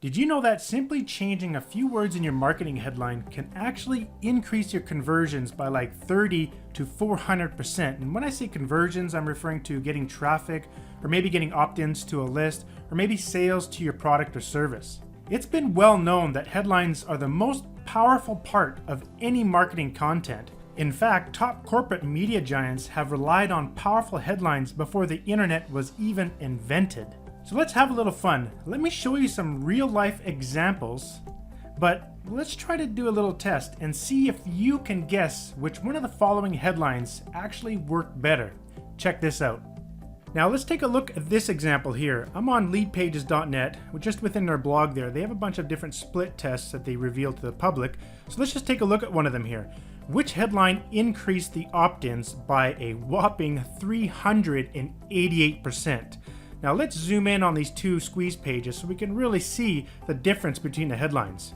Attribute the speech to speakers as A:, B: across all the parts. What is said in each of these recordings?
A: Did you know that simply changing a few words in your marketing headline can actually increase your conversions by like 30 to 400%? And when I say conversions, I'm referring to getting traffic, or maybe getting opt-ins to a list, or maybe sales to your product or service. It's been well known that headlines are the most powerful part of any marketing content. In fact, top corporate media giants have relied on powerful headlines before the internet was even invented. So let's have a little fun. Let me show you some real life examples, but let's try to do a little test and see if you can guess which one of the following headlines actually work better. Check this out. Now let's take a look at this example here. I'm on leadpages.net, just within their blog there. They have a bunch of different split tests that they reveal to the public. So let's just take a look at one of them here. Which headline increased the opt-ins by a whopping 388%? Now let's zoom in on these two squeeze pages so we can really see the difference between the headlines.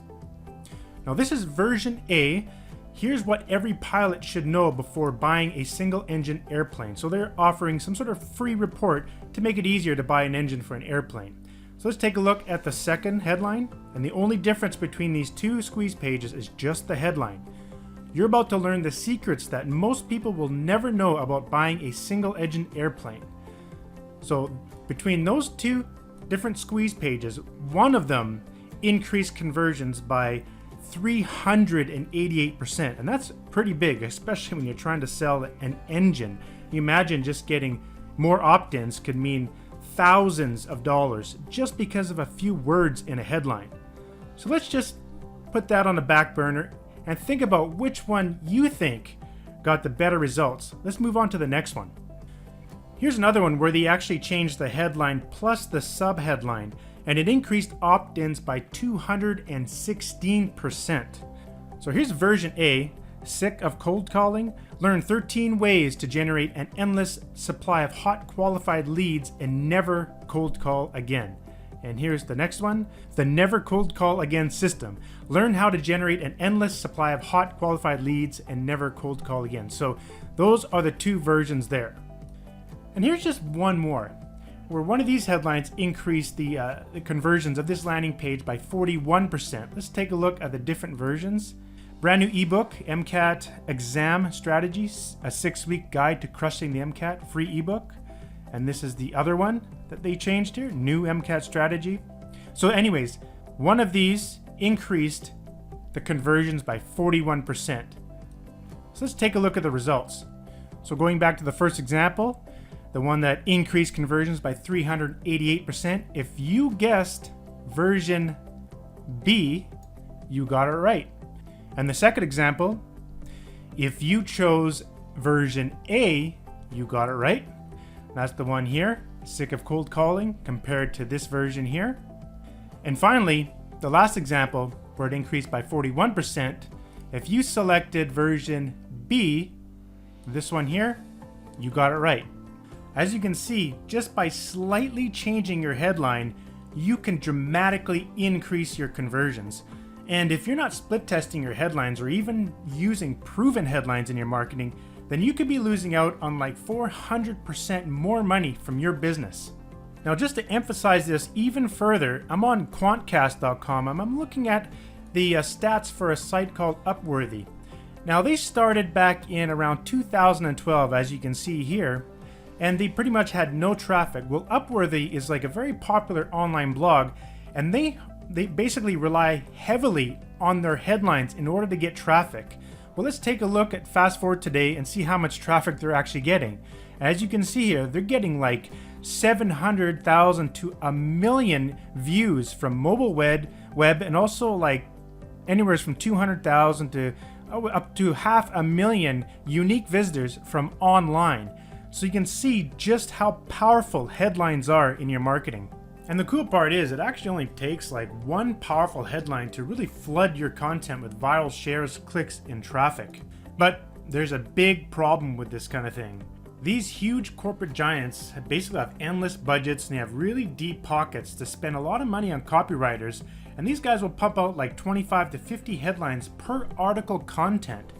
A: Now this is version A. Here's what every pilot should know before buying a single engine airplane. So they're offering some sort of free report to make it easier to buy an engine for an airplane. So let's take a look at the second headline, and the only difference between these two squeeze pages is just the headline. You're about to learn the secrets that most people will never know about buying a single engine airplane. So between those two different squeeze pages, one of them increased conversions by 388%, and that's pretty big, especially when you're trying to sell an engine. You imagine just getting more opt-ins could mean thousands of dollars just because of a few words in a headline. So let's just put that on the back burner and think about which one you think got the better results. Let's move on to the next one. Here's another one where they actually changed the headline plus the sub-headline, and it increased opt-ins by 216%. So here's version A. Sick of cold calling? Learn 13 ways to generate an endless supply of hot qualified leads and never cold call again. And here's the next one. The Never Cold Call Again system. Learn how to generate an endless supply of hot qualified leads and never cold call again. So those are the two versions there. And here's just one more, where one of these headlines increased the conversions of this landing page by 41%. Let's take a look at the different versions. Brand new ebook, MCAT Exam Strategies, a 6-week guide to crushing the MCAT, free ebook. And this is the other one that they changed here, new MCAT strategy. So anyways, one of these increased the conversions by 41%. So let's take a look at the results. So going back to the first example, the one that increased conversions by 388%. If you guessed version B, you got it right. And the second example, if you chose version A, you got it right. That's the one here, sick of cold calling, compared to this version here. And finally, the last example, where it increased by 41%, if you selected version B, this one here, you got it right. As you can see, just by slightly changing your headline, you can dramatically increase your conversions. And if you're not split testing your headlines or even using proven headlines in your marketing, then you could be losing out on like 400% more money from your business. Now, just to emphasize this even further, I'm on quantcast.com and I'm looking at the stats for a site called Upworthy. Now, they started back in around 2012, as you can see here, and they pretty much had no traffic. Well, Upworthy is like a very popular online blog, and they basically rely heavily on their headlines in order to get traffic. Well, let's take a look at fast forward today and see how much traffic they're actually getting. As you can see here, they're getting like 700,000 to 1 million views from mobile web, and also like anywhere from 200,000 to up to 500,000 unique visitors from online. So you can see just how powerful headlines are in your marketing. And the cool part is it actually only takes like one powerful headline to really flood your content with viral shares, clicks, and traffic. But there's a big problem with this kind of thing. These huge corporate giants basically have endless budgets and they have really deep pockets to spend a lot of money on copywriters, and these guys will pump out like 25 to 50 headlines per article content.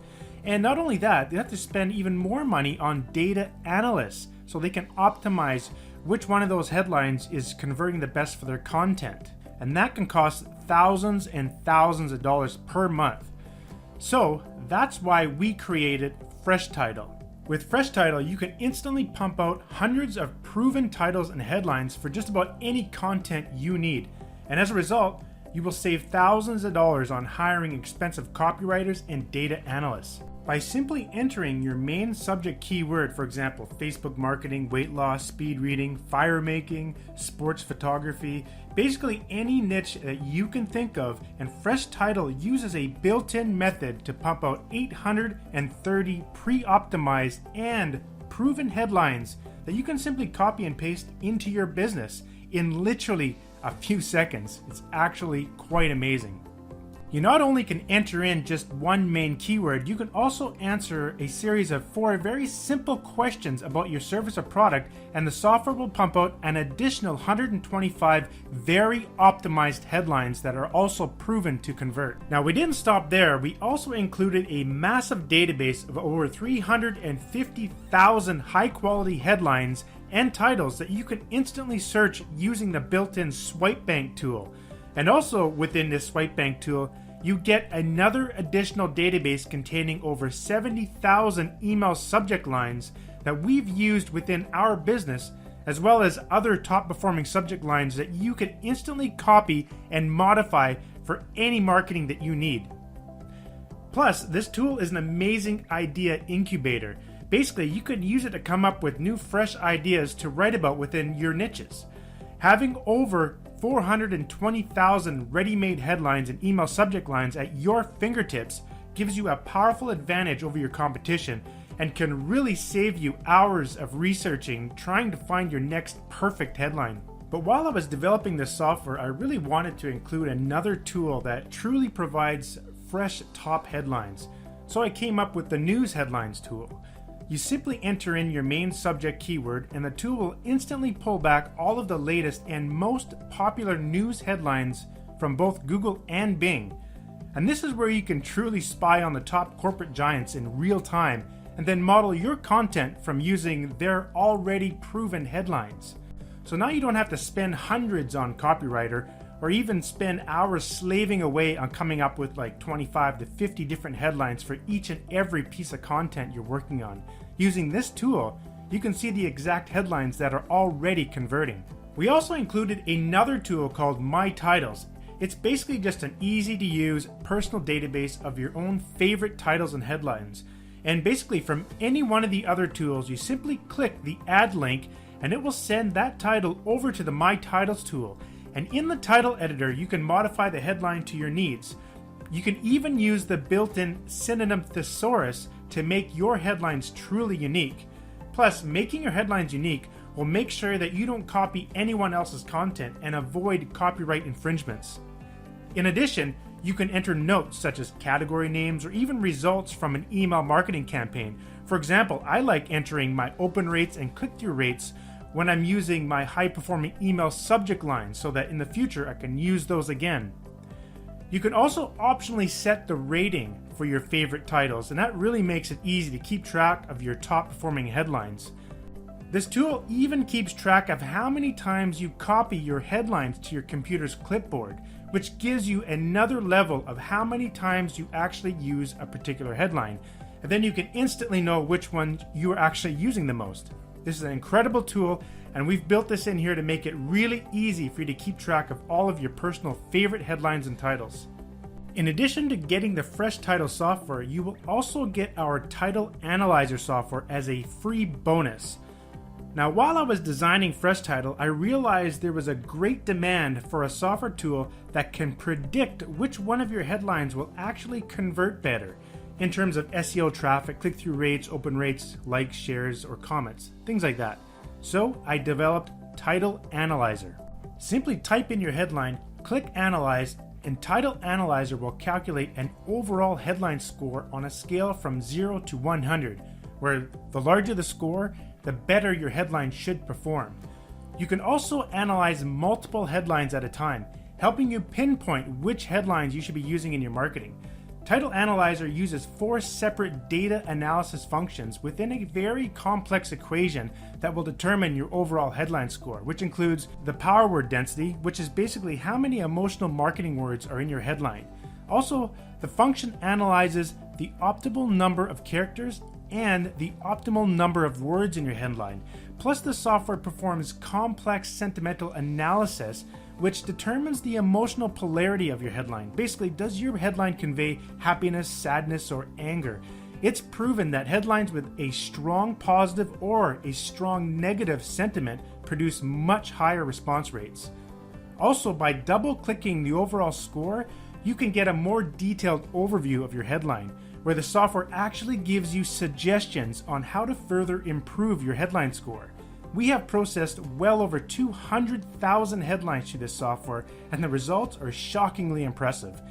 A: And not only that, they have to spend even more money on data analysts so they can optimize which one of those headlines is converting the best for their content. and that can cost thousands and thousands of dollars per month. So that's why we created Fresh Title. With Fresh Title, you can instantly pump out hundreds of proven titles and headlines for just about any content you need. And as a result, you will save thousands of dollars on hiring expensive copywriters and data analysts. By simply entering your main subject keyword, for example, Facebook marketing, weight loss, speed reading, fire making, sports photography, basically any niche that you can think of, and Fresh Title uses a built-in method to pump out 830 pre-optimized and proven headlines that you can simply copy and paste into your business in literally a few seconds. It's actually quite amazing. You not only can enter in just one main keyword, you can also answer a series of 4 very simple questions about your service or product, and the software will pump out an additional 125 very optimized headlines that are also proven to convert. Now, we didn't stop there. We also included a massive database of over 350,000 high-quality headlines and titles that you can instantly search using the built-in Swipe Bank tool. And also within this Swipe Bank tool, you get another additional database containing over 70,000 email subject lines that we've used within our business, as well as other top performing subject lines that you can instantly copy and modify for any marketing that you need. Plus, this tool is an amazing idea incubator. Basically, you can use it to come up with new fresh ideas to write about within your niches. Having over 420,000 ready-made headlines and email subject lines at your fingertips gives you a powerful advantage over your competition and can really save you hours of researching trying to find your next perfect headline. But while I was developing this software, I really wanted to include another tool that truly provides fresh top headlines. So I came up with the News Headlines tool. You simply enter in your main subject keyword and the tool will instantly pull back all of the latest and most popular news headlines from both Google and Bing. And this is where you can truly spy on the top corporate giants in real time and then model your content from using their already proven headlines. So now you don't have to spend hundreds on copywriter or even spend hours slaving away on coming up with like 25 to 50 different headlines for each and every piece of content you're working on. Using this tool, you can see the exact headlines that are already converting. We also included another tool called My Titles. It's basically just an easy to use personal database of your own favorite titles and headlines. And basically from any one of the other tools, you simply click the add link and it will send that title over to the My Titles tool. And in the title editor, you can modify the headline to your needs. You can even use the built-in synonym Thesaurus to make your headlines truly unique. Plus, making your headlines unique will make sure that you don't copy anyone else's content and avoid copyright infringements. In addition, you can enter notes such as category names or even results from an email marketing campaign. For example, I like entering my open rates and click-through rates when I'm using my high-performing email subject lines so that in the future I can use those again. You can also optionally set the rating for your favorite titles, and that really makes it easy to keep track of your top-performing headlines. This tool even keeps track of how many times you copy your headlines to your computer's clipboard, which gives you another level of how many times you actually use a particular headline, and then you can instantly know which one you are actually using the most. This is an incredible tool, and we've built this in here to make it really easy for you to keep track of all of your personal favorite headlines and titles. In addition to getting the Fresh Title software, you will also get our Title Analyzer software as a free bonus. Now, while I was designing Fresh Title, I realized there was a great demand for a software tool that can predict which one of your headlines will actually convert better in terms of SEO traffic, click-through rates, open rates, likes, shares, or comments, things like that. So I developed Title Analyzer. Simply type in your headline, click Analyze, and Title Analyzer will calculate an overall headline score on a scale from 0 to 100, where the larger the score, the better your headline should perform. You can also analyze multiple headlines at a time, helping you pinpoint which headlines you should be using in your marketing. Title Analyzer uses 4 separate data analysis functions within a very complex equation that will determine your overall headline score, which includes the power word density, which is basically how many emotional marketing words are in your headline. Also, the function analyzes the optimal number of characters and the optimal number of words in your headline. Plus, the software performs complex sentimental analysis, which determines the emotional polarity of your headline. Basically, does your headline convey happiness, sadness, or anger? It's proven that headlines with a strong positive or a strong negative sentiment produce much higher response rates. Also, by double-clicking the overall score, you can get a more detailed overview of your headline, where the software actually gives you suggestions on how to further improve your headline score. We have processed well over 200,000 headlines through this software, and the results are shockingly impressive.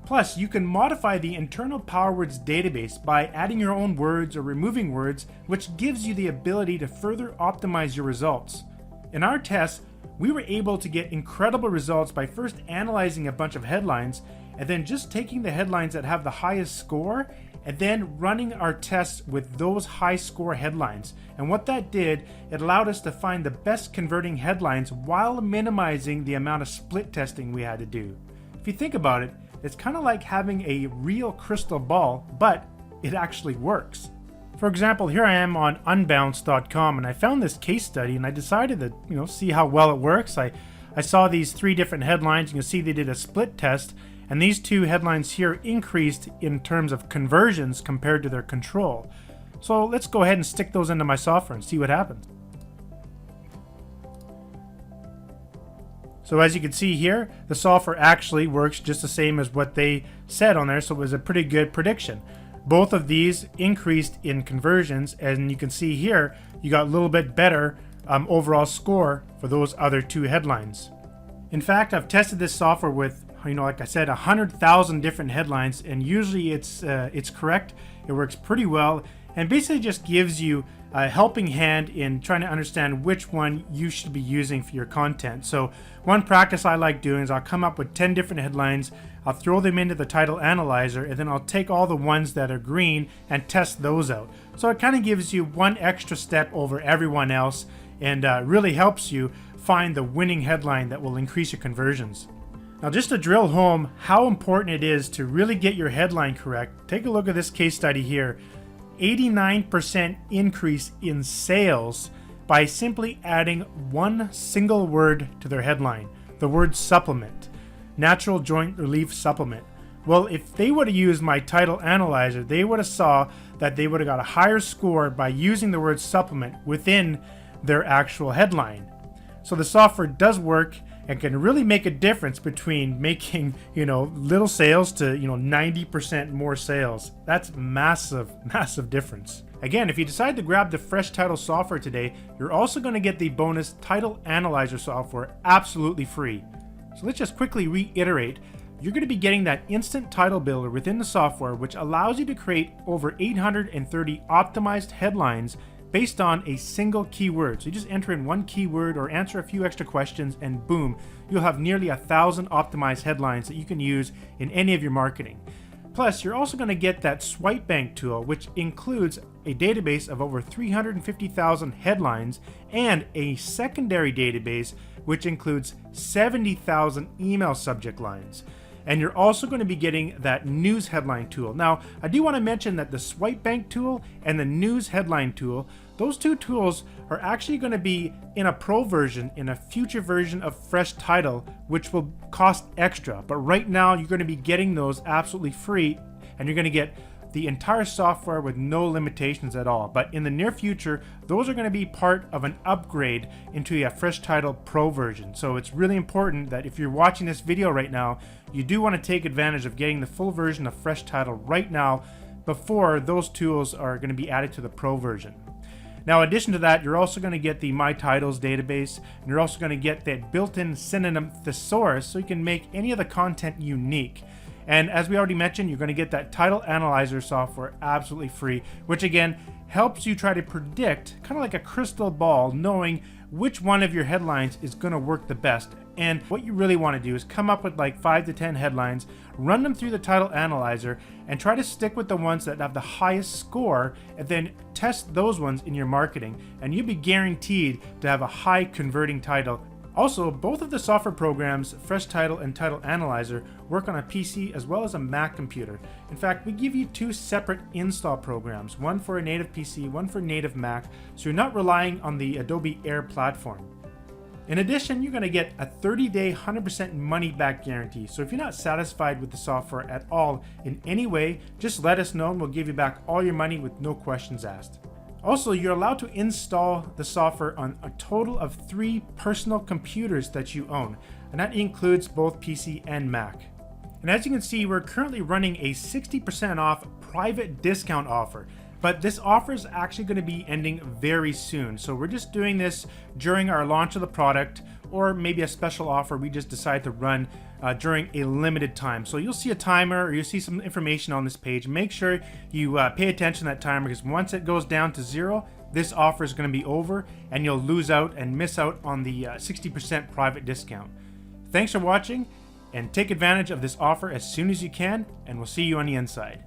A: Plus, you can modify the internal PowerWords database by adding your own words or removing words, which gives you the ability to further optimize your results. In our tests, we were able to get incredible results by first analyzing a bunch of headlines and then just taking the headlines that have the highest score and then running our tests with those high score headlines. And what that did, it allowed us to find the best converting headlines while minimizing the amount of split testing we had to do. If you think about it, it's kind of like having a real crystal ball, but it actually works. For example, here I am on unbounce.com and I found this case study and I decided to see how well it works. I saw these 3 different headlines. You can see they did a split test, and these 2 headlines here increased in terms of conversions compared to their control. So let's go ahead and stick those into my software and see what happens. So as you can see here, the software actually works just the same as what they said on there, so it was a pretty good prediction. Both of these increased in conversions, and you can see here, you got a little bit better overall score for those other 2 headlines. In fact, I've tested this software with, like I said, 100,000 different headlines, and usually it's correct. It works pretty well, and basically just gives you a helping hand in trying to understand which one you should be using for your content. So one practice I like doing is I'll come up with 10 different headlines, I'll throw them into the title analyzer, and then I'll take all the ones that are green and test those out. So it kind of gives you one extra step over everyone else, and really helps you find the winning headline that will increase your conversions. Now, just to drill home how important it is to really get your headline correct, take a look at this case study here. 89% increase in sales by simply adding one single word to their headline, the word supplement, natural joint relief supplement. Well, if they would have used my title analyzer, they would have saw that they would have got a higher score by using the word supplement within their actual headline. So the software does work and can really make a difference between making, little sales to, 90% more sales. That's massive, massive difference. Again, if you decide to grab the Fresh Title software today, you're also going to get the bonus Title Analyzer software absolutely free. So let's just quickly reiterate. You're going to be getting that instant title builder within the software, which allows you to create over 830 optimized headlines based on a single keyword. So you just enter in one keyword or answer a few extra questions, and boom, you'll have nearly 1,000 optimized headlines that you can use in any of your marketing. Plus, you're also going to get that swipe bank tool, which includes a database of over 350,000 headlines and a secondary database, which includes 70,000 email subject lines. And you're also going to be getting that news headline tool. Now, I do want to mention that the swipe bank tool and the news headline tool, those 2 tools are actually going to be in a pro version, in a future version of Fresh Title, which will cost extra. But right now, you're going to be getting those absolutely free, and you're going to get the entire software with no limitations at all. But in the near future, those are going to be part of an upgrade into a Fresh Title Pro version. So it's really important that if you're watching this video right now, you do want to take advantage of getting the full version of Fresh Title right now before those tools are going to be added to the Pro version. Now, in addition to that, you're also going to get the My Titles database, and you're also going to get that built-in synonym Thesaurus, so you can make any of the content unique. And as we already mentioned, you're going to get that Title Analyzer software absolutely free, which again helps you try to predict, kind of like a crystal ball, knowing which one of your headlines is going to work the best. And what you really want to do is come up with like 5 to 10 headlines, run them through the title analyzer, and try to stick with the ones that have the highest score, and then test those ones in your marketing, and you'll be guaranteed to have a high converting title. Also, both of the software programs, Fresh Title and Title Analyzer, work on a PC as well as a Mac computer. In fact, we give you 2 separate install programs, one for a native PC, one for native Mac, so you're not relying on the Adobe Air platform. In addition, you're going to get a 30-day 100% money-back guarantee. So if you're not satisfied with the software at all in any way, just let us know and we'll give you back all your money with no questions asked. Also, you're allowed to install the software on a total of 3 personal computers that you own, and that includes both PC and Mac. And as you can see, we're currently running a 60% off private discount offer. But this offer is actually going to be ending very soon. So we're just doing this during our launch of the product, or maybe a special offer we just decide to run during a limited time. So you'll see a timer, or you'll see some information on this page. Make sure you pay attention to that timer, because once it goes down to 0, this offer is going to be over and you'll lose out and miss out on the 60% private discount. Thanks for watching, and take advantage of this offer as soon as you can, and we'll see you on the inside.